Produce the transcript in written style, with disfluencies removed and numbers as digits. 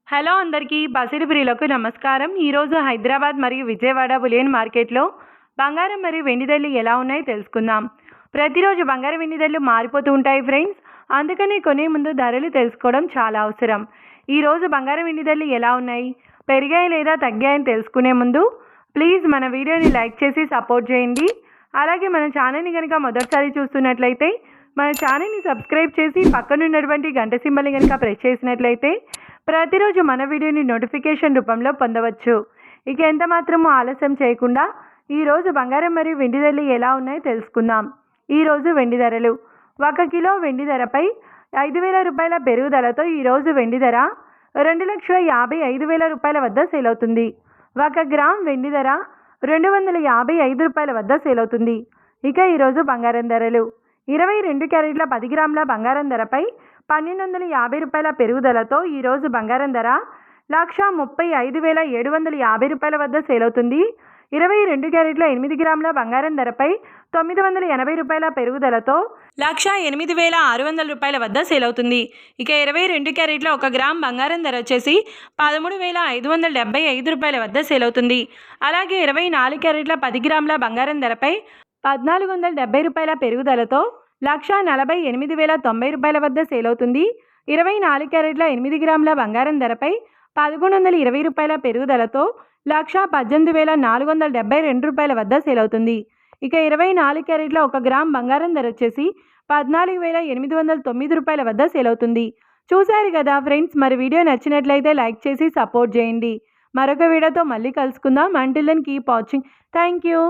Hello అందరికీ బసిరి ప్రియులకు నమస్కారం. ఈరోజు హైదరాబాద్ మరియు విజయవాడ బులియన్ మార్కెట్లో బంగారం మరియు వెండి ధరలు ఎలా ఉన్నాయో తెలుసుకుందాం. ప్రతిరోజు బంగారం వెండి ధరలు మారిపోతూ ఉంటాయి ఫ్రెండ్స్. అందుకని కొనే ముందు ధరలు తెలుసుకోవడం చాలా అవసరం. ఈరోజు బంగారం వెండి ధరలు ఎలా ఉన్నాయి, పెరిగాయి లేదా తగ్గాయని తెలుసుకునే ముందు ప్లీజ్ మన వీడియోని లైక్ చేసి సపోర్ట్ చేయండి. అలాగే మన ఛానల్ని కనుక మొదటిసారి చూస్తున్నట్లయితే మన ఛానల్ని సబ్స్క్రైబ్ చేసి పక్కనున్నటువంటి గంట సింబల్ని కనుక ప్రెస్ చేసినట్లయితే ప్రతిరోజు మన వీడియోని నోటిఫికేషన్ రూపంలో పొందవచ్చు. ఇక ఎంత మాత్రమూ ఆలస్యం చేయకుండా ఈరోజు బంగారం మరియు వెండి ధరలు ఎలా ఉన్నాయో తెలుసుకుందాం. ఈరోజు వెండి ధరలు: 1 కిలో వెండి ధరపై 5,000 రూపాయల పెరుగుదలతో ఈరోజు వెండి ధర 2,55,000 రూపాయల వద్ద సేల్ అవుతుంది. 1 గ్రామ్ వెండి ధర 255 రూపాయల వద్ద సేల్ అవుతుంది. ఇక ఈరోజు బంగారం ధరలు: 22 క్యారెట్ల 10 గ్రాముల బంగారం ధరపై 1,250 రూపాయల పెరుగుదలతో ఈరోజు బంగారం ధర 1,35,750 రూపాయల వద్ద సేల్ అవుతుంది. 22 క్యారెట్ల 8 గ్రాముల బంగారం ధరపై 980 రూపాయల పెరుగుదలతో 1,08,600 రూపాయల వద్ద సేల్ అవుతుంది. ఇక 22 క్యారెట్ల 1 గ్రామ్ బంగారం ధర వచ్చేసి 13,575 రూపాయల వద్ద సేల్ అవుతుంది. అలాగే 24 క్యారెట్ల 10 గ్రాముల బంగారం ధరపై 1,470 రూపాయల పెరుగుదలతో 1,48,090 రూపాయల వద్ద సేల్ అవుతుంది. 24 క్యారెట్ల 8 గ్రాముల బంగారం ధరపై 1,120 రూపాయల పెరుగుదలతో 1,18,472 రూపాయల వద్ద సేల్ అవుతుంది. ఇక 24 క్యారెట్ల 1 గ్రామ్ బంగారం ధర వచ్చేసి 14,809 రూపాయల వద్ద సేల్ అవుతుంది. చూశారు కదా ఫ్రెండ్స్, మరి వీడియో నచ్చినట్లయితే లైక్ చేసి సపోర్ట్ చేయండి. మరొక వీడియోతో మళ్ళీ కలుసుకుందాం. Until then keep watching. Thank you.